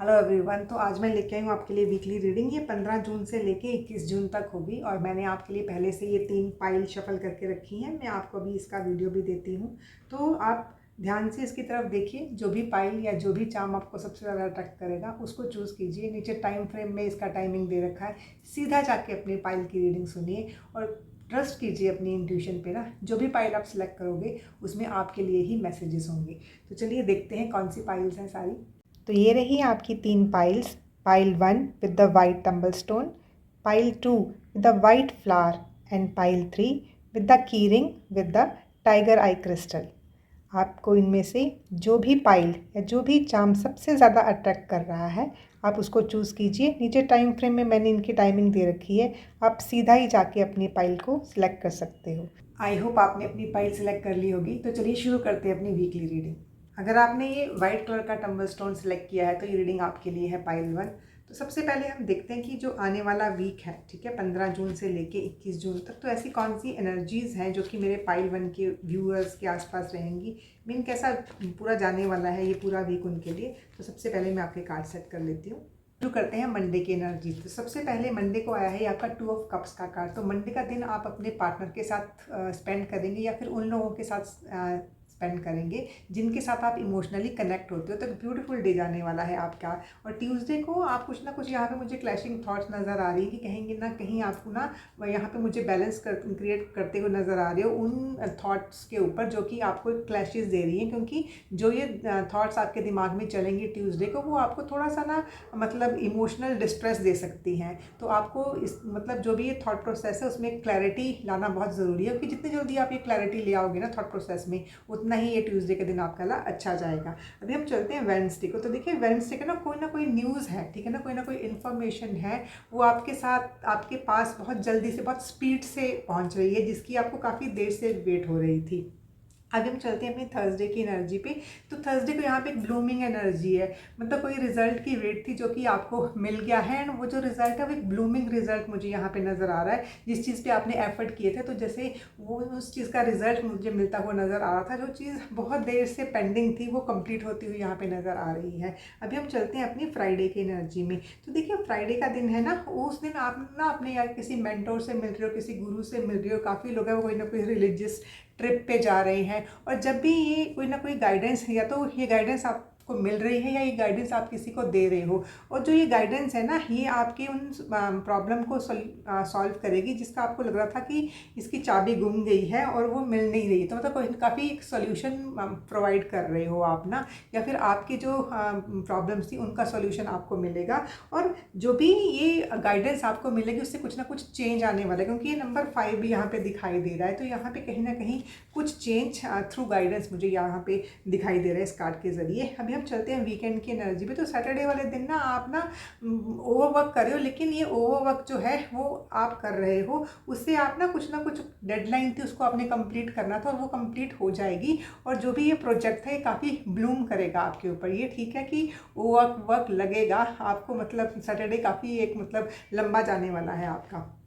Hello everyone. तो आज मैं लेके आई हूँ आपके लिए वीकली रीडिंग। ये 15 जून से लेके 21 जून तक होगी और मैंने आपके लिए पहले से ये 3 पाइल शफल करके रखी हैं। मैं आपको अभी इसका वीडियो भी देती हूँ, तो आप ध्यान से इसकी तरफ देखिए। जो भी पाइल या जो भी चार्म आपको सबसे ज़्यादा अट्रैक्ट करेगा उसको चूज़ कीजिए। नीचे टाइम फ्रेम में इसका टाइमिंग दे रखा है। सीधा जाके अपनी पाइल की रीडिंग सुनिए और ट्रस्ट कीजिए अपनी इंट्यूशन पे ना। जो भी पाइल आप सिलेक्ट करोगे उसमें आपके लिए ही मैसेजेस होंगे। तो चलिए देखते हैं कौन सी पाइल्स हैं सारी। तो ये रही आपकी 3 piles. Pile 1 with the white tumble stone, pile 2 with the white flower and pile 3 with the key ring with the tiger I crystal. आपको इनमें से जो भी पाइल या जो भी चार्म सबसे ज़्यादा अट्रैक्ट कर रहा है आप उसको चूज़ कीजिए। नीचे टाइम फ्रेम में मैंने इनकी टाइमिंग दे रखी है, आप सीधा ही जाके अपनी पाइल को सिलेक्ट कर सकते हो। आई होप आपने अपनी पाइल सिलेक्ट कर ली होगी। तो चलिए शुरू करते हैं अपनी वीकली रीडिंग। अगर आपने ये वाइट कलर का टम्बल स्टोन सेलेक्ट किया है तो ये रीडिंग आपके लिए है पाइल 1। तो सबसे पहले हम देखते हैं कि जो आने वाला वीक है, ठीक है, 15 जून से लेके 21 जून तक, तो ऐसी कौन सी एनर्जीज़ हैं जो कि मेरे पाइल 1 के व्यूअर्स के आसपास रहेंगी। मीन कैसा पूरा जाने वाला है ये पूरा वीक उनके लिए। तो सबसे पहले मैं आपके कार्ड सेट कर लेती हूँ। शुरू करते हैं मंडे की एनर्जी। तो सबसे पहले मंडे को आया है आपका 2 ऑफ कप्स का कार्ड। तो मंडे का दिन आप अपने पार्टनर के साथ स्पेंड करेंगे या फिर उन लोगों के साथ स्पेंड करेंगे जिनके साथ आप इमोशनली कनेक्ट होते हो। तो ब्यूटीफुल डे जाने वाला है आपका। और ट्यूसडे को आप कुछ ना कुछ यहाँ पे मुझे क्लैशिंग थॉट्स नज़र आ रही है कि कहीं ना कहीं आपको ना यहाँ पे मुझे बैलेंस क्रिएट करते हुए नज़र आ रहे हो उन थॉट्स के ऊपर जो कि आपको क्लैशेस दे रही हैं। क्योंकि जो ये थॉट्स आपके दिमाग में चलेंगी ट्यूसडे को, वो आपको थोड़ा सा ना मतलब इमोशनल डिस्ट्रेस दे सकती हैं। तो आपको इस मतलब जो भी ये थॉट प्रोसेस है उसमें क्लैरिटी लाना बहुत ज़रूरी है, क्योंकि जितनी जल्दी आप ये क्लैरिटी ले आओगे ना थॉट प्रोसेस में, उतना ही ये ट्यूसडे के दिन आपका ला अच्छा जाएगा। अभी हम चलते हैं वेडनेसडे को। तो देखिए वेडनेसडे का ना कोई न्यूज़ है, ठीक है ना कोई इन्फॉर्मेशन है, वो आपके साथ आपके पास बहुत जल्दी से बहुत स्पीड से पहुंच रही है, जिसकी आपको काफ़ी देर से वेट हो रही थी। अभी हम चलते हैं अपनी थर्सडे की एनर्जी पे। तो थर्सडे को यहाँ पे एक ब्लूमिंग एनर्जी है, मतलब कोई रिजल्ट की वेट थी जो कि आपको मिल गया है। एंड वो जो रिजल्ट है वो एक ब्लूमिंग रिजल्ट मुझे यहाँ पे नज़र आ रहा है। जिस चीज़ पे आपने एफर्ट किए थे, तो जैसे वो उस चीज़ का रिजल्ट मुझे मिलता हुआ नज़र आ रहा था। जो चीज़ बहुत देर से पेंडिंग थी वो कंप्लीट होती हुई यहाँ पे नज़र आ रही है। अभी हम चलते हैं अपनी फ्राइडे की एनर्जी में। तो देखिए फ्राइडे का दिन है ना, उस दिन आप ना अपने यार किसी मेंटोर से मिल रहे हो, किसी गुरु से मिल रहे हो। काफ़ी लोग हैं वो कोई ना कोई रिलीजियस ट्रिप पे जा रहे हैं, और जब भी ये कोई ना कोई गाइडेंस है, या तो ये गाइडेंस आपको मिल रही है या ये गाइडेंस आप किसी को दे रहे हो, और जो ये गाइडेंस है ना ये आपके उन प्रॉब्लम को सॉल्व करेगी जिसका आपको लग रहा था कि इसकी चाबी गुम गई है और वो मिल नहीं रही। तो मतलब काफ़ी एक सोल्यूशन प्रोवाइड कर रहे हो आप ना, या फिर आपकी जो प्रॉब्लम्स थी उनका सोल्यूशन आपको मिलेगा। और जो भी ये गाइडेंस आपको मिलेगी उससे कुछ ना कुछ चेंज आने वाला है, क्योंकि ये नंबर 5 भी यहाँ पे दिखाई दे रहा है। तो यहाँ पे कहीं ना कहीं कुछ चेंज थ्रू गाइडेंस मुझे यहाँ पे दिखाई दे रहा है इस कार्ड के ज़रिए। अभी हम चलते हैं वीकेंड की एनर्जी पे। तो सैटरडे वाले दिन ना आप ना ओवरवर्क कर रहे हो, लेकिन ये ओवरवर्क जो है वो आप कर रहे हो उससे आप ना कुछ डेडलाइन थी उसको आपने कंप्लीट करना था और वो कंप्लीट हो जाएगी। और जो भी ये प्रोजेक्ट है काफ़ी ब्लूम करेगा आपके ऊपर। ये ठीक है कि वर्क लगेगा आपको, मतलब सैटरडे काफ़ी एक मतलब लंबा जाने वाला है आपका।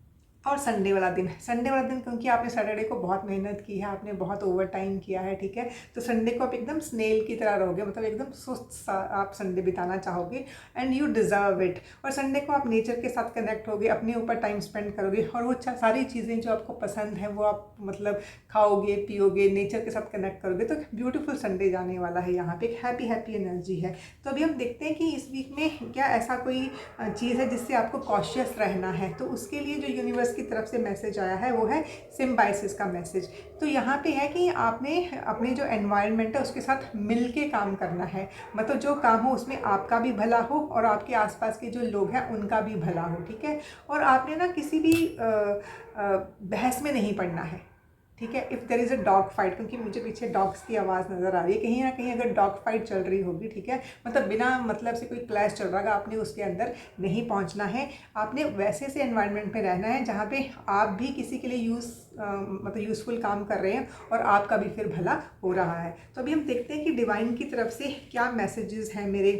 और संडे वाला दिन क्योंकि आपने सैटरडे को बहुत मेहनत की है, आपने बहुत ओवर टाइम किया है, ठीक है, तो संडे को आप एकदम स्नेल की तरह रहोगे, मतलब एकदम सुस्त आप संडे बिताना चाहोगे एंड यू डिज़र्व इट। और संडे को आप नेचर के साथ कनेक्ट होगे, अपने ऊपर टाइम स्पेंड करोगे और वो सारी चीज़ें जो आपको पसंद है वो आप मतलब खाओगे पियोगे, नेचर के साथ कनेक्ट करोगे। तो ब्यूटीफुल संडे जाने वाला है, यहाँ पे एक हैप्पी एनर्जी है। तो अभी हम देखते हैं कि इस वीक में क्या ऐसा कोई चीज़ है जिससे आपको कॉशियस रहना है। तो उसके लिए जो यूनिवर्स की तरफ से मैसेज आया है वो है सिम्बायोसिस का मैसेज। तो यहाँ पे है कि आपने अपने जो एनवायरनमेंट है उसके साथ मिल के काम करना है, मतलब जो काम हो उसमें आपका भी भला हो और आपके आसपास के जो लोग हैं उनका भी भला हो, ठीक है। और आपने ना किसी भी बहस में नहीं पड़ना है, ठीक है। If there is a dog fight, क्योंकि मुझे पीछे डॉग्स की आवाज़ नज़र आ रही है, कहीं ना कहीं अगर डॉग फाइट चल रही होगी, ठीक है, मतलब बिना मतलब से कोई क्लैश चल रहा है, आपने उसके अंदर नहीं पहुंचना है। आपने वैसे से एनवायरनमेंट में रहना है जहाँ पे आप भी किसी के लिए मतलब यूज़फुल काम कर रहे हैं और आपका भी फिर भला हो रहा है। तो अभी हम देखते हैं कि डिवाइन की तरफ से क्या मैसेजेस हैं मेरे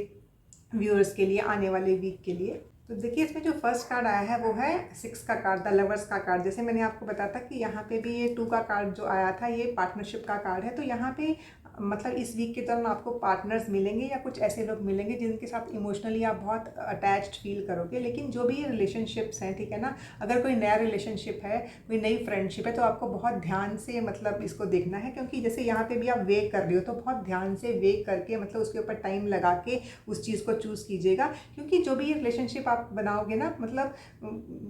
व्यूअर्स के लिए आने वाले वीक के लिए। तो देखिए इसमें जो फर्स्ट कार्ड आया है वो है 6 का कार्ड, द लवर्स का कार्ड। जैसे मैंने आपको बताया था कि यहाँ पे भी ये 2 का कार्ड जो आया था ये पार्टनरशिप का कार्ड है। तो यहाँ पे मतलब इस वीक के दौरान आपको पार्टनर्स मिलेंगे या कुछ ऐसे लोग मिलेंगे जिनके साथ इमोशनली आप बहुत अटैच्ड फील करोगे। लेकिन जो भी ये रिलेशनशिप्स हैं, ठीक है ना, अगर कोई नया रिलेशनशिप है, कोई नई फ्रेंडशिप है, तो आपको बहुत ध्यान से मतलब इसको देखना है, क्योंकि जैसे यहाँ पे भी आप वेट कर रहे हो तो बहुत ध्यान से वेट करके मतलब उसके ऊपर टाइम लगा के उस चीज़ को चूज़ कीजिएगा। क्योंकि जो भी ये रिलेशनशिप आप बनाओगे ना, मतलब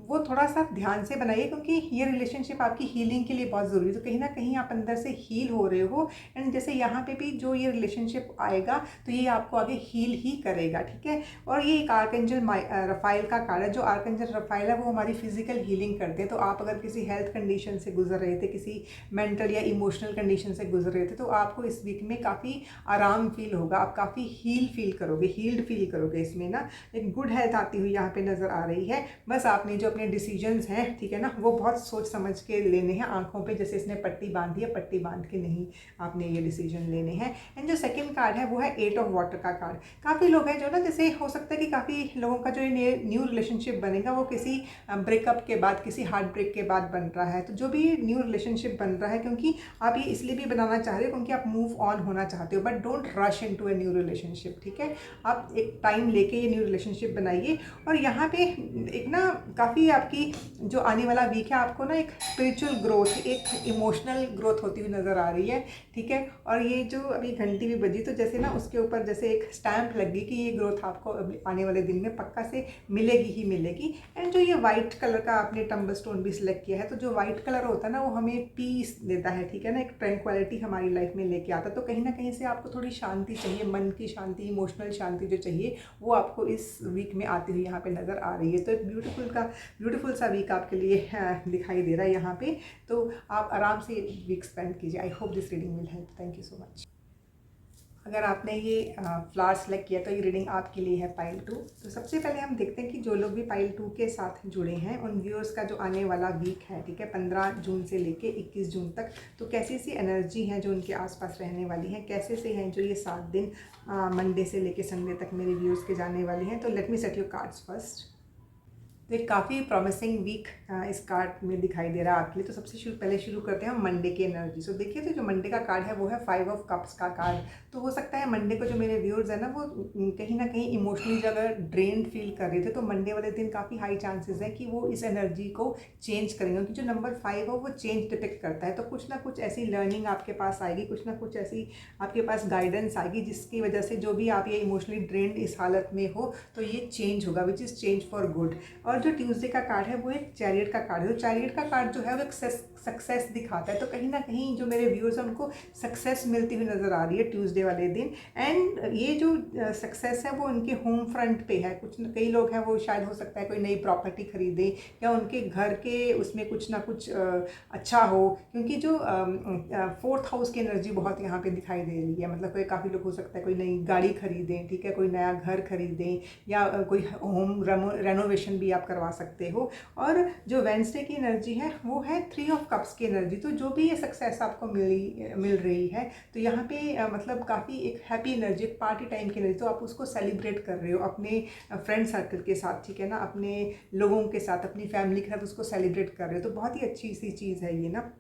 वो थोड़ा सा ध्यान से बनाइए, क्योंकि ये रिलेशनशिप आपकी हीलिंग के लिए बहुत ज़रूरी है। तो कहीं ना कहीं आप अंदर से हील हो रहे हो, एंड जैसे यहाँ पे भी जो ये रिलेशनशिप आएगा तो ये आपको आगे हील ही करेगा, ठीक है। और ये एक आर्कएंजल रफाइल का कार्ड है। जो आर्कएंजल रफाइल है वो हमारी फिजिकल हीलिंग करते हैं। तो आप अगर किसी हेल्थ कंडीशन से गुजर रहे थे, किसी मेंटल या इमोशनल कंडीशन से गुजर रहे थे, तो आपको इस वीक में काफ़ी आराम फील होगा, आप काफ़ी हील फील करोगे, हील्ड फील करोगे। इसमें ना एक गुड हेल्थ आती हुई यहाँ पे नज़र आ रही है। बस आपने जो अपने डिसीजंस हैं, ठीक है ना, वो बहुत सोच समझ के लेने हैं। आंखों पे जैसे इसने पट्टी बांधी है, पट्टी बांध के नहीं आपने ये डिसीजन लेने हैं। एंड जो सेकंड कार्ड है वो है 8 ऑफ वाटर का कार्ड। काफ़ी लोग हैं जो ना, जैसे हो सकता है कि काफ़ी लोगों का जो ये न्यू रिलेशनशिप बनेगा वो किसी ब्रेकअप के बाद, किसी हार्ट ब्रेक के बाद बन रहा है। तो जो भी न्यू रिलेशनशिप बन रहा है, क्योंकि आप ये इसलिए भी बनाना चाह रहे हो क्योंकि आप मूव ऑन होना चाहते हो, but don't rush into a new relationship, ठीक है। आप एक टाइम लेके ये न्यू रिलेशनशिप बनाइए। और यहाँ पे एक ना काफ़ी आपकी जो आने वाला वीक है, आपको ना एक स्पिरिचुअल ग्रोथ, एक इमोशनल ग्रोथ होती हुई नज़र आ रही है, ठीक है। और ये जो अभी घंटी भी बजी, तो जैसे ना उसके ऊपर जैसे एक स्टैम्प लगी कि ये ग्रोथ आपको अभी आने वाले दिन में पक्का से मिलेगी ही मिलेगी। एंड जो ये वाइट कलर का आपने टम्बल स्टोन भी सिलेक्ट किया है, तो जो वाइट कलर होता है ना, वो हमें पीस देता है, ठीक है ना, एक ट्रैंक्विलिटी हमारी लाइफ में लेके आता है। तो कहीं ना कहीं से आपको थोड़ी शांति चाहिए, मन की शांति, इमोशनल शांति जो चाहिए, वो आपको इस वीक में आती हुई यहाँ पे नज़र आ रही है। तो एक ब्यूटीफुल सा वीक आपके लिए दिखाई दे रहा है यहाँ पे। तो आप आराम से वीक स्पेंड कीजिए। I hope this reading will help. Thank you so much. अगर आपने ये फ्लावर सेलेक्ट किया तो ये रीडिंग आपके लिए है पाइल 2। तो सबसे पहले हम देखते हैं कि जो लोग भी पाइल 2 के साथ जुड़े हैं, उन व्यूअर्स का जो आने वाला वीक है, ठीक है, 15 जून से लेके 21 जून तक, तो कैसी सी एनर्जी है जो उनके आसपास रहने वाली है, कैसे से हैं जो ये 7 दिन मंडे से लेके संडे तक मेरे व्यूअर्स के जाने वाले हैं। तो let me set your cards first. तो एक काफ़ी प्रॉमिसिंग वीक इस कार्ड में दिखाई दे रहा है आपके लिए। तो सबसे पहले शुरू करते हैं हम मंडे की एनर्जी। सो देखिए, तो जो मंडे का कार्ड है वो है 5 ऑफ कप्स का कार्ड। तो हो सकता है मंडे को जो मेरे व्यूअर्स हैं ना, वो कहीं ना कहीं इमोशनली अगर ड्रेन्ड फील कर रहे थे, तो मंडे वाले दिन काफ़ी हाई चांसेस है कि वो इस एनर्जी को चेंज करेंगे, क्योंकि जो नंबर 5 हो वो चेंज डिटेक्ट करता है। तो कुछ ना कुछ ऐसी लर्निंग आपके पास आएगी, कुछ ना कुछ ऐसी आपके पास गाइडेंस आएगी, जिसकी वजह से जो भी आप ये इमोशनली ड्रेन्ड इस हालत में हो, तो ये चेंज होगा, which is change for good. और जो ट्यूसडे का कार्ड है वो एक चैरियट का कार्ड है। तो चैरियट का कार्ड जो है वो एक सक्सेस दिखाता है। तो कहीं ना कहीं जो मेरे व्यूअर्स हैं उनको सक्सेस मिलती हुई नज़र आ रही है ट्यूसडे वाले दिन। एंड ये जो सक्सेस है वो उनके होम फ्रंट पे है। कई लोग हैं वो शायद हो सकता है कोई नई प्रॉपर्टी खरीदे, या उनके घर के उसमें कुछ ना कुछ अच्छा हो, क्योंकि जो 4th हाउस की एनर्जी बहुत यहाँ पे दिखाई दे रही है। मतलब कोई काफ़ी लोग हो सकता है कोई नई गाड़ी खरीदें, ठीक है, कोई नया घर खरीदें, या कोई होम रेनोवेशन भी आप करवा सकते हो। और जो वेडनेसडे की एनर्जी है वो है 3 ऑफ कप्स की एनर्जी। तो जो भी ये सक्सेस आपको मिल रही है, तो यहाँ पे मतलब काफ़ी एक हैप्पी एनर्जी, एक पार्टी टाइम की एनर्जी, तो आप उसको सेलिब्रेट कर रहे हो अपने फ्रेंड सर्कल के साथ, ठीक है ना, अपने लोगों के साथ, अपनी फैमिली के साथ उसको सेलिब्रेट कर रहे हो। तो बहुत ही अच्छी सी चीज़ है ये ना।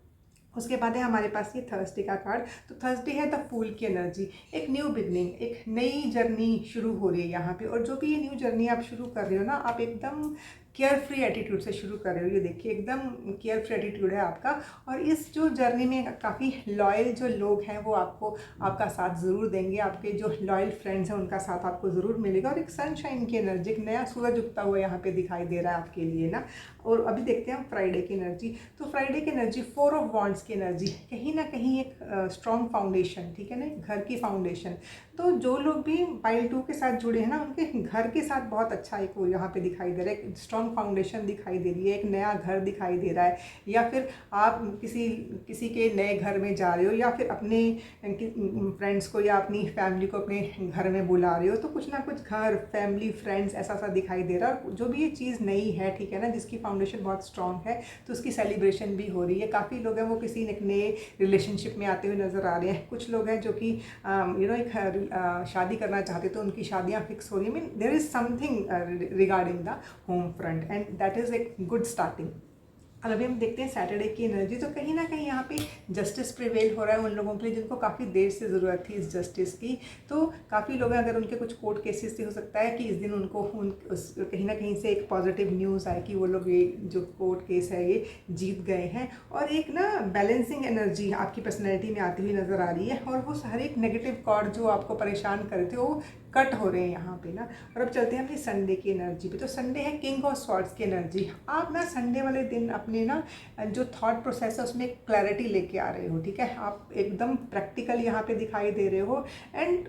उसके बाद है हमारे पास ये थर्सडे का कार्ड। तो थर्सडे है द फूल की एनर्जी, एक न्यू बिगनिंग, एक नई जर्नी शुरू हो रही है यहाँ पे। और जो भी ये न्यू जर्नी आप शुरू कर रहे हो ना, आप एकदम केयर फ्री एटीट्यूड से शुरू कर रहे हो। ये देखिए, एकदम केयर फ्री एटीट्यूड है आपका। और इस जो जर्नी में काफ़ी लॉयल जो लोग हैं वो आपको आपका साथ ज़रूर देंगे। आपके जो लॉयल फ्रेंड्स हैं उनका साथ आपको ज़रूर मिलेगा। और एक सनशाइन की एनर्जी, एक नया सूरज उगता हुआ यहाँ पे दिखाई दे रहा है आपके लिए ना। और अभी देखते हैं हम फ्राइडे की एनर्जी। तो फ्राइडे की एनर्जी 4 ऑफ वॉन्ड्स की एनर्जी, कहीं ना कहीं एक स्ट्रॉन्ग फाउंडेशन, ठीक है ना, घर की फाउंडेशन। तो जो लोग भी पाइल 2 के साथ जुड़े हैं ना, उनके घर के साथ बहुत अच्छा एक वो यहाँ पे दिखाई दे रहा है, एक स्ट्रॉन्ग फाउंडेशन दिखाई दे रही है, एक नया घर दिखाई दे रहा है। या फिर आप किसी के नए घर में जा रहे हो, या फिर अपने फ्रेंड्स को या अपनी फैमिली को अपने घर में बुला रहे हो। तो कुछ ना कुछ घर, फैमिली, फ्रेंड्स ऐसा सा दिखाई दे रहा है। और जो भी ये चीज़ नई है, ठीक है ना, जिसकी फाउंडेशन बहुत स्ट्रॉन्ग है, तो उसकी सेलिब्रेशन भी हो रही है। काफ़ी लोग हैं वो किसी एक नए रिलेशनशिप में आते हुए नज़र आ रहे हैं। कुछ लोग हैं जो कि एक शादी करना चाहते, तो उनकी शादियाँ फिक्स हो रही है। Mean there is something regarding the home front, and that is a good starting. और अभी हम देखते हैं सैटरडे की एनर्जी। तो कहीं ना कहीं यहाँ पे जस्टिस प्रिवेल हो रहा है उन लोगों के लिए जिनको काफ़ी देर से ज़रूरत थी इस जस्टिस की। तो काफ़ी लोग हैं, अगर उनके कुछ कोर्ट केसेस से हो सकता है कि इस दिन उनको कहीं ना कहीं से एक पॉजिटिव न्यूज़ आए कि वो लोग ये जो कोर्ट केस है ये जीत गए हैं। और एक ना बैलेंसिंग एनर्जी आपकी पर्सनैलिटी में आती हुई नज़र आ रही है, और वो हर एक नेगेटिव कॉर्ड जो आपको परेशान कर रहे थे वो कट हो रहे हैं यहाँ पे ना। और अब चलते हैं अपनी संडे की एनर्जी पे। तो संडे है किंग ऑफ स्वॉर्ड्स की एनर्जी। आप ना संडे वाले दिन अपने ना जो थॉट प्रोसेस है उसमें एक क्लैरिटी लेके आ रहे हो, ठीक है। आप एकदम प्रैक्टिकल यहाँ पे दिखाई दे रहे हो, एंड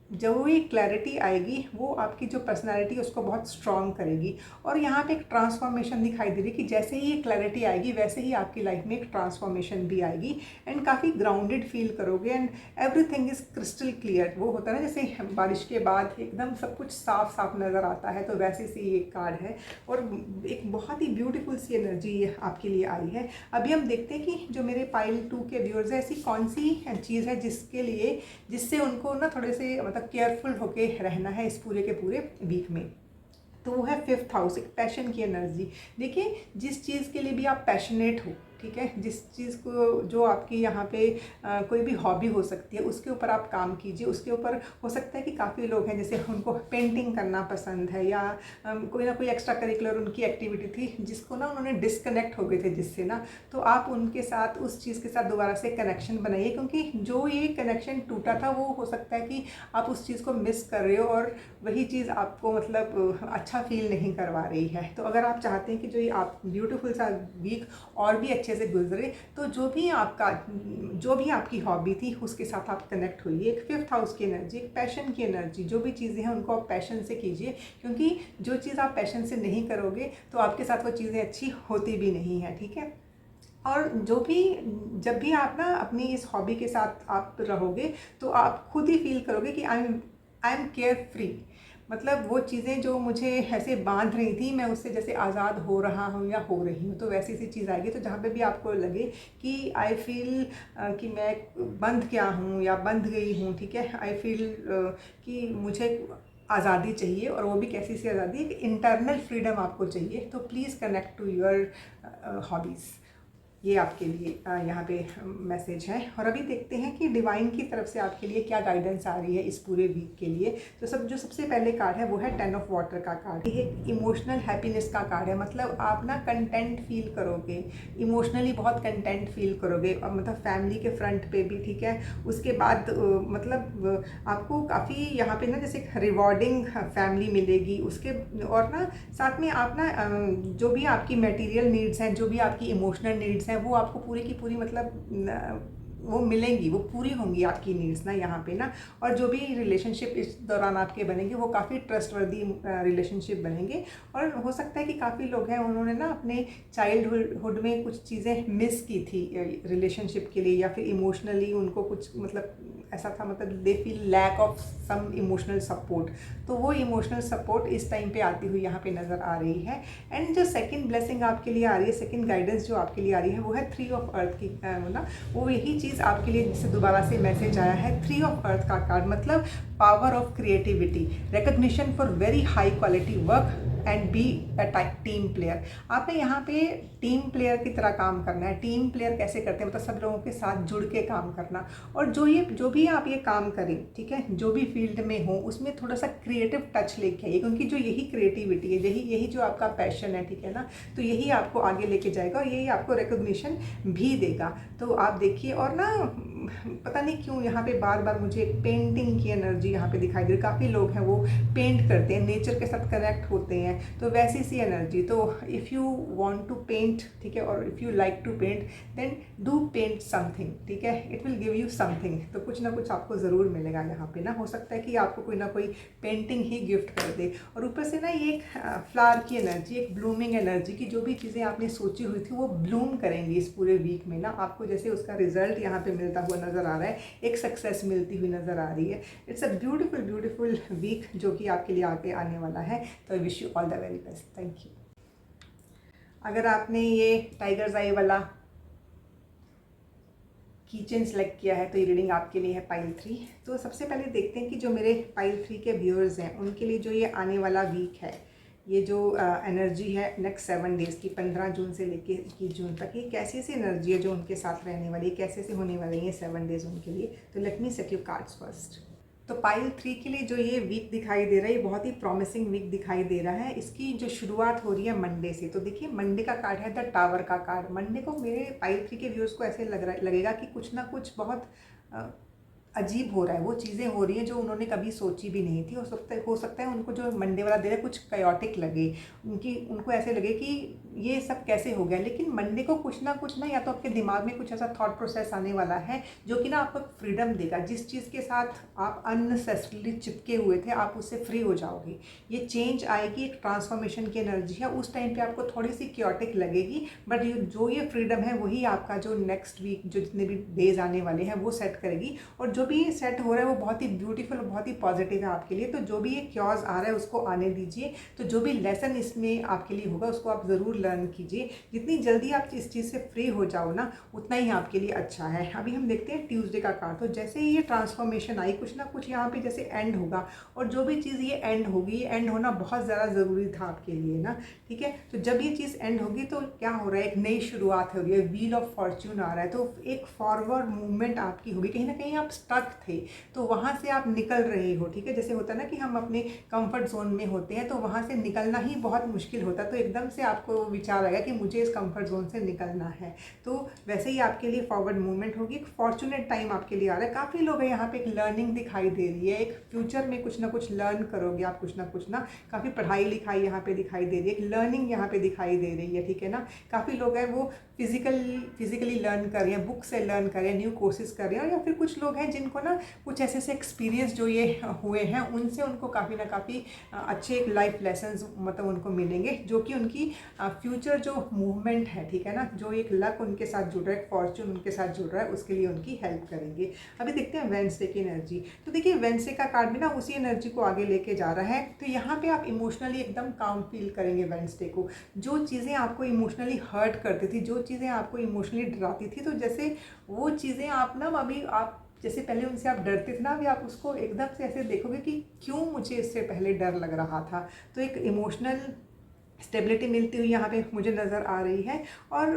जब वो एक क्लैरिटी आएगी वो आपकी जो पर्सनालिटी है उसको बहुत स्ट्रॉन्ग करेगी। और यहाँ पे एक ट्रांसफॉर्मेशन दिखाई दे रही है कि जैसे ही ये क्लैरिटी आएगी वैसे ही आपकी लाइफ में एक ट्रांसफॉर्मेशन भी आएगी, एंड काफ़ी ग्राउंडेड फील करोगे, and everything is crystal clear. वो होता है ना जैसे बारिश के बाद एकदम सब कुछ साफ साफ नज़र आता है, तो वैसे से ये कार्ड है, और एक बहुत ही ब्यूटीफुल सी एनर्जी आपके लिए आई है। अभी हम देखते हैं कि जो मेरे पाइल 2 के व्यूअर्स हैं, ऐसी कौन सी चीज़ है जिससे उनको ना थोड़े से मतलब केयरफुल होके रहना है इस पूरे के पूरे वीक में। तो वो है 5th हाउस, एक पैशन की एनर्जी। देखिए, जिस चीज़ के लिए भी आप पैशनेट हो, ठीक है, जिस चीज़ को जो आपकी यहाँ पे कोई भी हॉबी हो सकती है उसके ऊपर आप काम कीजिए। उसके ऊपर हो सकता है कि काफ़ी लोग हैं जैसे उनको पेंटिंग करना पसंद है, या कोई ना कोई एक्स्ट्रा करिकुलर उनकी एक्टिविटी थी जिसको ना उन्होंने डिस्कनेक्ट हो गए थे जिससे ना, तो आप उनके साथ उस चीज़ के साथ दोबारा से कनेक्शन बनाइए, क्योंकि जो ये कनेक्शन टूटा था वो हो सकता है कि आप उस चीज़ को मिस कर रहे हो, और वही चीज़ आपको मतलब अच्छा फील नहीं करवा रही है। तो अगर आप चाहते हैं कि जो ये आप ब्यूटीफुल सा वीक और भी अच्छे से गुजरे, तो जो भी आपकी हॉबी थी उसके साथ आप कनेक्ट होइए। एक 5th हाउस की एनर्जी, एक पैशन की एनर्जी। जो भी चीज़ें हैं उनको आप पैशन से कीजिए, क्योंकि जो चीज़ आप पैशन से नहीं करोगे तो आपके साथ वो चीज़ें अच्छी होती भी नहीं है, ठीक है। और जब भी आप ना अपनी इस हॉबी के साथ आप रहोगे तो आप खुद ही फील करोगे कि आई एम केयर फ्री। मतलब वो चीज़ें जो मुझे ऐसे बांध रही थी, मैं उससे जैसे आज़ाद हो रहा हूँ या हो रही हूँ, तो वैसी सी चीज़ आएगी। तो जहाँ पे भी आपको लगे कि आई फील कि मैं बंध क्या हूँ या बंध गई हूँ, ठीक है, आई फील कि मुझे आज़ादी चाहिए, और वो भी कैसी सी आज़ादी, एक इंटरनल फ्रीडम आपको चाहिए। तो please connect to your hobbies. ये आपके लिए यहाँ पे मैसेज है। और अभी देखते हैं कि डिवाइन की तरफ से आपके लिए क्या गाइडेंस आ रही है इस पूरे वीक के लिए। तो जो सबसे पहले कार्ड है वो है 10 ऑफ वाटर का कार्ड। ये इमोशनल हैप्पीनेस का कार्ड है। मतलब आप ना कंटेंट फील करोगे, इमोशनली बहुत कंटेंट फील करोगे, मतलब फैमिली के फ्रंट पे भी, ठीक है। उसके बाद मतलब आपको काफ़ी यहाँ पे ना जैसे रिवॉर्डिंग फैमिली मिलेगी उसके, और ना साथ में आप ना जो भी आपकी मटेरियल नीड्स हैं, जो भी आपकी इमोशनल नीड्स हैं, वो आपको पूरी की पूरी मतलब वो मिलेंगी, वो पूरी होंगी आपकी नीड्स ना यहाँ पे ना। और जो भी रिलेशनशिप इस दौरान आपके बनेंगे वो काफ़ी ट्रस्टवर्दी रिलेशनशिप बनेंगे। और हो सकता है कि काफ़ी लोग हैं उन्होंने ना अपने चाइल्डहुड में कुछ चीज़ें मिस की थी रिलेशनशिप के लिए, या फिर इमोशनली उनको कुछ मतलब ऐसा था, मतलब they feel lack of some emotional support. तो वो इमोशनल सपोर्ट इस टाइम पे आती हुई यहाँ पे नज़र आ रही है। एंड जो सेकंड ब्लेसिंग आपके लिए आ रही है, सेकंड गाइडेंस जो आपके लिए आ रही है वो है 3 ऑफ अर्थ की ना, वो यही चीज़ आपके लिए जिससे दोबारा से मैसेज आया है। 3 ऑफ अर्थ का कार्ड मतलब power of creativity, recognition for very high quality work and be a team player. आपने यहाँ पे टीम प्लेयर की तरह काम करना है। टीम प्लेयर कैसे करते हैं, मतलब सब लोगों के साथ जुड़ के काम करना। और जो भी आप ये काम करें, ठीक है, जो भी फील्ड में हो उसमें थोड़ा सा क्रिएटिव टच लेके आइए, क्योंकि जो यही क्रिएटिविटी है, यही जो आपका पैशन है, ठीक है ना, तो यही आपको आगे लेके जाएगा और यही आपको रिकग्निशन भी देगा। तो आप देखिए। और ना पता नहीं क्यों यहाँ पे बार बार मुझे एक पेंटिंग की एनर्जी यहाँ पे दिखाई दे रही। काफ़ी लोग हैं वो पेंट करते हैं, नेचर के साथ कनेक्ट होते हैं, तो वैसी सी एनर्जी। तो if you want to paint, ठीक है, और if you like to paint then do paint something, ठीक है, it will give you something. तो कुछ ना कुछ आपको ज़रूर मिलेगा यहाँ पे ना। हो सकता है कि आपको कोई ना कोई पेंटिंग ही गिफ्ट कर दे। और ऊपर से ना ये एक फ्लावर की एनर्जी, एक ब्लूमिंग एनर्जी की जो भी चीज़ें आपने सोची हुई थी वो ब्लूम करेंगी इस पूरे वीक में ना। आपको जैसे उसका रिजल्ट यहाँ पे मिलता हुआ नज़र आ रहा है, एक सक्सेस मिलती हुई नज़र आ रही है। It's a beautiful beautiful week जो कि आपके लिए आगे आने वाला है। तो I wish you all the very best. Thank you. अगर आपने ये टाइगर्स आई वाला कीचेन सेलेक्ट किया है तो ये रीडिंग आपके लिए है पाइल 3। तो सबसे पहले देखते हैं कि जो मेरे पाइल 3 के व्यूअर्स हैं उनके लिए जो ये आने वाला वीक है ये जो एनर्जी है नेक्स्ट 7 डेज़ की, 15 जून से लेके 21 जून तक, ये कैसी सी एनर्जी है जो उनके साथ रहने वाली है, कैसे से होने वाले हैं ये 7 डेज़ उनके लिए। तो let me set you cards first. तो पाइल 3 के लिए जो ये वीक दिखाई दे रहा है, ये बहुत ही प्रॉमिसिंग वीक दिखाई दे रहा है। इसकी जो शुरुआत हो रही है मंडे से। तो देखिए मंडे का कार्ड है द टावर का कार्ड। मंडे को मेरे पाइल 3 के व्यूअर्स को ऐसे लगेगा कि कुछ ना कुछ बहुत अजीब हो रहा है, वो चीज़ें हो रही हैं जो उन्होंने कभी सोची भी नहीं थी। हो सकता है उनको जो मंडे वाला दिन है कुछ कायोटिक लगे, उनको ऐसे लगे कि ये सब कैसे हो गया। लेकिन मंडे को कुछ ना या तो आपके दिमाग में कुछ ऐसा थॉट प्रोसेस आने वाला है जो कि ना आपको फ्रीडम देगा। जिस चीज़ के साथ आप अननेसेसरली चिपके हुए थे, आप उससे फ्री हो जाओगे। ये चेंज आएगी, एक ट्रांसफॉर्मेशन की एनर्जी है। उस टाइम पे आपको थोड़ी सी क्योटिक लगेगी, बट जो ये फ्रीडम है वही आपका जो नेक्स्ट वीक जो जितने भी डेज आने वाले हैं वो सेट करेगी। और जो भी सेट हो रहा है वो बहुत ही ब्यूटीफुल और बहुत ही पॉजिटिव है आपके लिए। तो जो भी ये क्योज आ रहा है उसको आने दीजिए। तो जो भी लेसन इसमें आपके लिए होगा उसको आप ज़रूर लर्न कीजिए। जितनी जल्दी आप इस चीज़ से फ्री हो जाओ ना, उतना ही आपके लिए अच्छा है। अभी हम देखते हैं ट्यूसडे का कार्ड। तो जैसे ही ये ट्रांसफॉर्मेशन आई, कुछ ना कुछ यहाँ पे जैसे एंड होगा, और जो भी चीज़ ये एंड होगी, ये एंड होना बहुत ज़्यादा ज़रूरी था आपके लिए ना, ठीक है। तो जब ये चीज़ एंड होगी तो क्या हो रहा है, एक नई शुरुआत हो रही है, व्हील ऑफ फॉर्च्यून आ रहा है। तो एक फॉरवर्ड मूवमेंट आपकी होगी। कहीं ना कहीं आप स्टक थे तो वहाँ से आप निकल रहे हो, ठीक है। जैसे होता है ना कि हम अपने कंफर्ट जोन में होते हैं तो वहाँ से निकलना ही बहुत मुश्किल होता है। तो एकदम से आपको विचार आएगा कि मुझे इस कंफर्ट जोन से निकलना है। तो वैसे ही आपके लिए फॉरवर्ड मूवमेंट होगी। एक फॉर्चुनेट टाइम आपके लिए आ रहा है। काफ़ी लोग हैं यहाँ पे, एक लर्निंग दिखाई दे रही है। एक फ्यूचर में कुछ ना कुछ लर्न करोगे आप, कुछ ना काफ़ी पढ़ाई लिखाई यहाँ पे दिखाई दे रही है, एक लर्निंग यहाँ पे दिखाई दे रही है, ठीक है ना। काफ़ी लोग हैं वो फिजिकली लर्न कर रहे हैं, बुक से लर्न कर रहे हैं, न्यू कोर्सेज कर रहे हैं। या फिर कुछ लोग हैं जिनको ना कुछ ऐसे एक्सपीरियंस जो ये हुए हैं उनसे उनको काफ़ी ना काफ़ी अच्छे एक लाइफ लेसन्स मतलब उनको मिलेंगे, जो कि उनकी फ्यूचर जो मूवमेंट है, ठीक है ना, जो एक लक उनके साथ जुड़ रहा है, फॉर्चून उनके साथ जुड़ रहा है, उसके लिए उनकी हेल्प करेंगे। अभी देखते हैं वेडनेसडे की एनर्जी। तो देखिए वेडनेसडे का कार्ड भी ना उसी एनर्जी को आगे लेके जा रहा है। तो यहाँ पे आप इमोशनली एकदम काम फील करेंगे वेडनेसडे को। जो चीज़ें आपको इमोशनली हर्ट करती थी, जो चीज़ें आपको इमोशनली डराती थी, तो जैसे वो चीज़ें आप ना अभी आप जैसे पहले उनसे आप डरते थे ना, अभी आप उसको एकदम से ऐसे देखोगे कि क्यों मुझे इससे पहले डर लग रहा था। तो एक इमोशनल स्टेबिलिटी मिलती हुई यहाँ पे मुझे नज़र आ रही है। और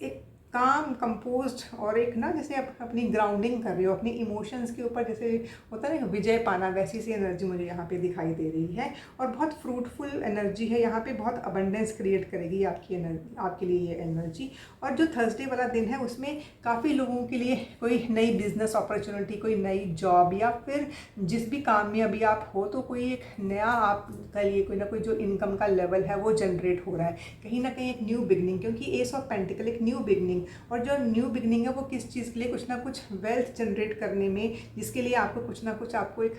एक काम कंपोज्ड और एक ना जैसे आप अपनी ग्राउंडिंग कर रहे हो अपने इमोशंस के ऊपर, जैसे होता है ना विजय पाना, वैसी सी एनर्जी मुझे यहाँ पे दिखाई दे रही है। और बहुत फ्रूटफुल एनर्जी है यहाँ पे, बहुत अबंडेंस क्रिएट करेगी आपकी एनर्जी, आपके लिए ये एनर्जी। और जो थर्सडे वाला दिन है उसमें काफ़ी लोगों के लिए कोई नई बिजनेस अपॉर्चुनिटी, कोई नई जॉब, या फिर जिस भी काम में अभी आप हो तो कोई एक नया आपका लिए कोई ना कोई जो इनकम का लेवल है वो जनरेट हो रहा है। कहीं ना कहीं एक न्यू बिगनिंग, क्योंकि एस ऑफ पेंटिकल एक न्यू बिगनिंग, और जो न्यू बिगनिंग है वो किस चीज़ के लिए, कुछ ना कुछ वेल्थ जनरेट करने में, जिसके लिए आपको कुछ ना कुछ आपको एक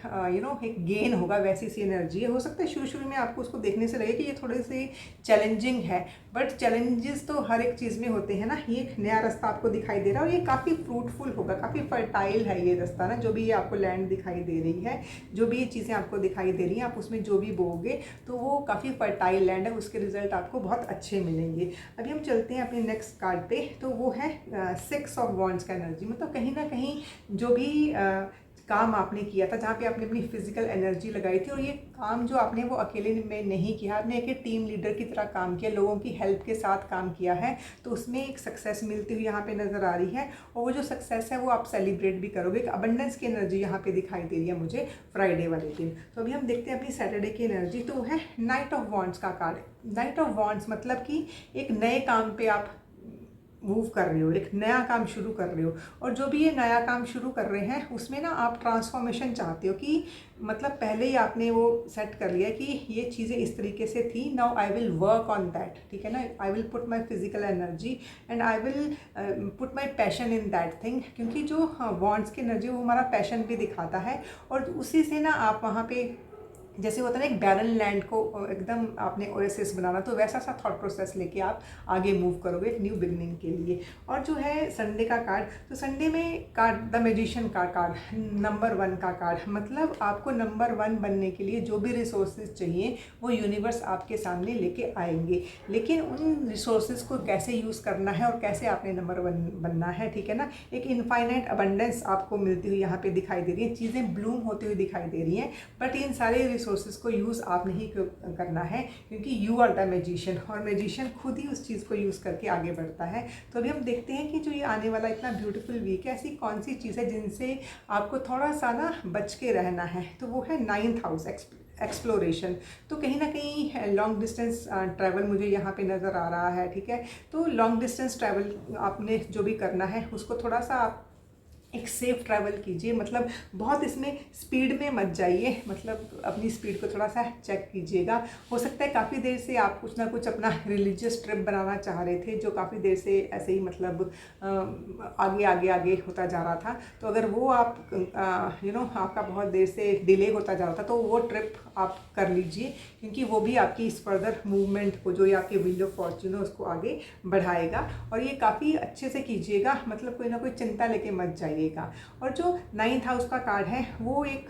एक गेन होगा, वैसी सी एनर्जी है। हो सकता है शुरू में आपको उसको देखने से लगे कि ये थोड़ी सी चैलेंजिंग है, बट चैलेंजेस तो हर एक चीज़ में होते हैं ना। ये एक नया रास्ता आपको दिखाई दे रहा है और ये काफ़ी फ्रूटफुल होगा, काफ़ी फर्टाइल है ये रास्ता ना। जो भी ये आपको लैंड दिखाई दे रही है, जो भी ये चीज़ें आपको दिखाई दे रही हैं, आप उसमें जो भी बोओगे तो वो काफ़ी फर्टाइल लैंड है, उसके रिजल्ट आपको बहुत अच्छे मिलेंगे। अभी हम चलते हैं अपने नेक्स्ट कार्ड पे। तो वो है 6 ऑफ वॉन्ड्स का एनर्जी। मतलब कहीं ना कहीं जो भी काम आपने किया था, जहाँ पे आपने अपनी फिजिकल एनर्जी लगाई थी, और ये काम जो आपने वो अकेले में नहीं किया, आपने एक टीम लीडर की तरह काम किया, लोगों की हेल्प के साथ काम किया है, तो उसमें एक सक्सेस मिलती हुई यहाँ पे नज़र आ रही है। और वो जो सक्सेस है वो आप सेलिब्रेट भी करोगे। एक अबंडेंस की एनर्जी यहाँ पे दिखाई दे रही है मुझे फ्राइडे वाले दिन। तो अभी हम देखते हैं अपनी सैटरडे की एनर्जी। तो वो है नाइट ऑफ वॉन्ड्स का कार्ड। नाइट ऑफ वॉन्ड्स मतलब कि एक नए काम पे आप मूव कर रहे हो, एक नया काम शुरू कर रहे हो। और जो भी ये नया काम शुरू कर रहे हैं उसमें ना आप ट्रांसफॉर्मेशन चाहते हो, कि मतलब पहले ही आपने वो सेट कर लिया कि ये चीज़ें इस तरीके से थी, now I will work on that, ठीक है ना। I will put my physical energy and I will put my passion in that thing, क्योंकि जो वॉन्ड्स की एनर्जी वो हमारा पैशन भी दिखाता है। और उसी से ना आप वहाँ पे जैसे होता है ना एक बैरन लैंड को एकदम आपने ओएसिस बनाना, तो वैसा सा थॉट प्रोसेस लेके आप आगे मूव करोगे एक न्यू बिगनिंग के लिए। और जो है संडे का कार्ड, तो संडे में कार्ड द मैजिशियन का कार्ड, नंबर 1 का कार्ड। मतलब आपको नंबर 1 बनने के लिए जो भी रिसोर्सेज चाहिए वो यूनिवर्स आपके सामने लेके आएंगे, लेकिन उन रिसोर्सेज को कैसे यूज़ करना है और कैसे आपने नंबर 1 बनना है, ठीक है ना। एक इनफाइनाइट अबंडेंस आपको मिलती हुई यहाँ पे दिखाई दे रही है, चीज़ें ब्लूम होती हुई दिखाई दे रही हैं, बट इन सारे रिसोर्सेज को यूज़ आपने ही करना है, क्योंकि यू आर द मैजिशियन, और मैजिशियन खुद ही उस चीज़ को यूज़ करके आगे बढ़ता है। तो अभी हम देखते हैं कि जो ये आने वाला इतना ब्यूटीफुल वीक है, ऐसी कौन सी चीज़ है जिनसे आपको थोड़ा सा ना बच के रहना है। तो वो है 9th हाउस, एक्सप्लोरेशन। तो कहीं ना कहीं लॉन्ग डिस्टेंस ट्रैवल मुझे यहाँ पे नज़र आ रहा है, ठीक है। तो लॉन्ग डिस्टेंस ट्रैवल आपने जो भी करना है उसको थोड़ा सा आप एक सेफ ट्रैवल कीजिए, मतलब बहुत इसमें स्पीड में मत जाइए, मतलब अपनी स्पीड को थोड़ा सा चेक कीजिएगा। हो सकता है काफ़ी देर से आप कुछ ना कुछ अपना रिलीजियस ट्रिप बनाना चाह रहे थे, जो काफ़ी देर से ऐसे ही मतलब आगे आगे आगे होता जा रहा था। तो अगर वो आप आपका बहुत देर से डिले होता जा रहा था, तो वो ट्रिप आप कर लीजिए, क्योंकि वो भी आपकी इस फर्दर मूवमेंट को, जो ये आपके व्हील ऑफ फॉर्च्यून है, उसको आगे बढ़ाएगा। और ये काफ़ी अच्छे से कीजिएगा, मतलब कोई ना कोई चिंता लेके मत जाइए। और जो 9th हाउस का कार्ड है वो एक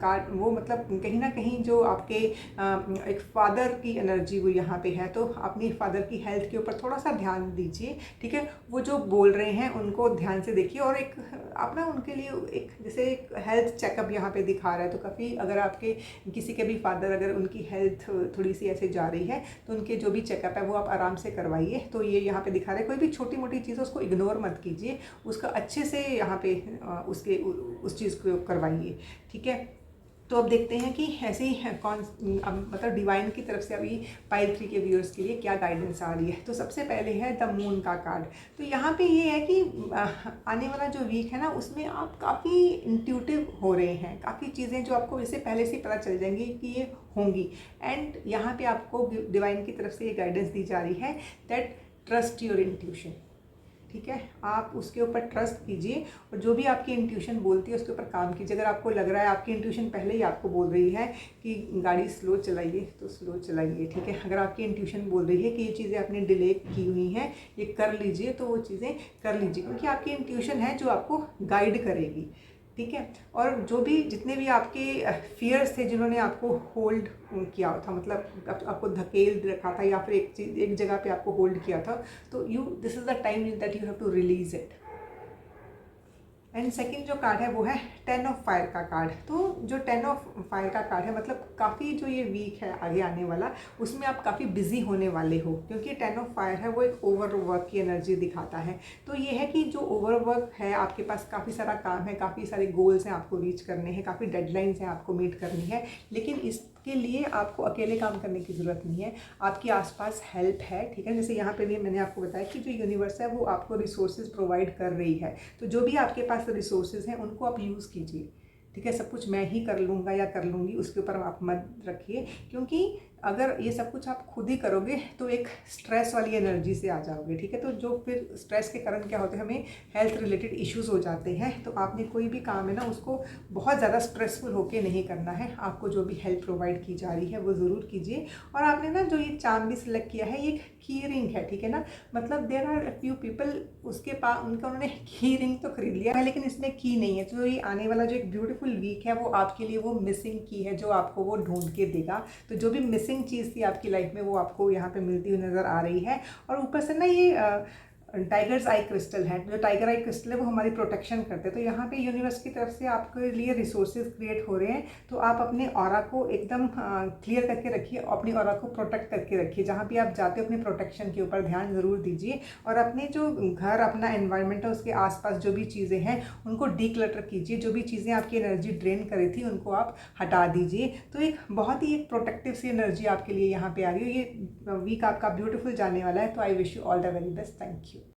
कार्ड, वो मतलब कहीं ना कहीं जो आपके एक फादर की एनर्जी वो यहाँ पे है, तो अपनी फादर की हेल्थ के ऊपर थोड़ा सा ध्यान दीजिए, ठीक है। वो जो बोल रहे हैं उनको ध्यान से देखिए, और एक अपना उनके लिए एक जैसे एक हेल्थ चेकअप यहाँ पे दिखा रहा है। तो काफ़ी अगर आपके किसी के भी फादर, अगर उनकी हेल्थ थोड़ी सी ऐसे जा रही है, तो उनके जो भी चेकअप है वो आप आराम से करवाइए। तो ये यहाँ पे दिखा रहा है, कोई भी छोटी मोटी चीज़ उसको इग्नोर मत कीजिए, उसका अच्छे से यहाँ पे उस चीज़ को करवाइए, ठीक है। तो अब देखते हैं कि ऐसे ही मतलब डिवाइन की तरफ से अभी पाइल 3 के व्यूअर्स के लिए क्या गाइडेंस आ रही है। तो सबसे पहले है द मून का कार्ड। तो यहाँ पे ये है कि आने वाला जो वीक है ना, उसमें आप काफ़ी इंट्यूटिव हो रहे हैं, काफ़ी चीज़ें जो आपको इससे पहले से पता चल जाएंगी कि ये होंगी। एंड यहाँ पे आपको डिवाइन की तरफ से ये गाइडेंस दी जा रही है दैट ट्रस्ट योर इंट्यूशन, ठीक है। आप उसके ऊपर ट्रस्ट कीजिए, और जो भी आपकी इंट्यूशन बोलती है उसके ऊपर काम कीजिए। अगर आपको लग रहा है आपकी इंट्यूशन पहले ही आपको बोल रही है कि गाड़ी स्लो चलाइए, तो स्लो चलाइए, ठीक है। अगर आपकी इंट्यूशन बोल रही है कि ये चीज़ें आपने डिले की हुई हैं, ये कर लीजिए, तो वो चीज़ें कर लीजिए, क्योंकि आपकी इंट्यूशन है जो आपको गाइड करेगी, ठीक है। और जो भी जितने भी आपके फियर्स थे जिन्होंने आपको होल्ड किया था, मतलब आपको धकेल रखा था, या फिर एक जगह पे आपको होल्ड किया था, तो this is the time that you have to release it. And second जो कार्ड है वो है 10 ऑफ फायर का कार्ड। तो जो 10 ऑफ फायर का कार्ड है, मतलब काफ़ी जो ये वीक है आगे आने वाला, उसमें आप काफ़ी बिजी होने वाले हो, क्योंकि 10 ऑफ फायर है वो एक ओवर वर्क की एनर्जी दिखाता है। तो ये है कि जो ओवर वर्क है, आपके पास काफ़ी सारा काम है, काफ़ी सारे गोल्स हैं आपको रीच करने हैं, काफ़ी डेडलाइंस हैं आपको मीट करनी है, लेकिन इसके लिए आपको अकेले काम करने की ज़रूरत नहीं है, आपके आसपास हेल्प है, ठीक है। जैसे यहाँ पे भी मैंने आपको बताया कि जो यूनिवर्स है वो आपको रिसोर्सेज प्रोवाइड कर रही है। तो जो भी आपके पास रिसोर्सेज हैं उनको आप यूज़ कीजिए, ठीक है। सब कुछ मैं ही कर लूँगा या कर लूँगी, उसके ऊपर आप मत रखिए, क्योंकि अगर ये सब कुछ आप खुद ही करोगे तो एक स्ट्रेस वाली एनर्जी से आ जाओगे, ठीक है। तो जो फिर स्ट्रेस के कारण क्या होते हैं, हमें हेल्थ रिलेटेड इश्यूज हो जाते हैं। तो आपने कोई भी काम है ना, उसको बहुत ज़्यादा स्ट्रेसफुल होके नहीं करना है, आपको जो भी हेल्प प्रोवाइड की जा रही है वो ज़रूर कीजिए। और आपने ना जो ये चार्म भी सिलेक्ट किया है, ये एक की रिंग है, ठीक है ना। मतलब देयर आर फ्यू पीपल उसके पास उन्होंने की रिंग तो खरीद लिया है, लेकिन इसमें की नहीं है। तो ये आने वाला जो एक ब्यूटीफुल वीक है वो आपके लिए वो मिसिंग की है, जो आपको वो ढूंढ के देगा। तो जो भी मिसिंग चीज़ थी आपकी लाइफ में वो आपको यहाँ पे मिलती हुई नज़र आ रही है। और ऊपर से ना ये टाइगर्स आई क्रिस्टल है, जो टाइगर आई क्रिस्टल है वो हमारी प्रोटेक्शन करते हैं। तो यहाँ पे यूनिवर्स की तरफ से आपके लिए रिसोर्सेज क्रिएट हो रहे हैं। तो आप अपने ऑरा को एकदम क्लियर करके रखिए, अपनी ऑरा को प्रोटेक्ट करके रखिए। जहाँ भी आप जाते हो अपने प्रोटेक्शन के ऊपर ध्यान ज़रूर दीजिए, और अपने जो घर, अपना एनवायरनमेंट है, उसके आसपास जो भी चीज़ें हैं उनको डीक्लटर कीजिए। जो भी चीज़ें आपकी एनर्जी ड्रेन कर रही थी उनको आप हटा दीजिए। तो एक बहुत ही एक प्रोटेक्टिव सी एनर्जी आपके लिए यहाँ पे आ रही है। ये वीक आपका ब्यूटीफुल जाने वाला है। तो I wish you all the very best. Thank you.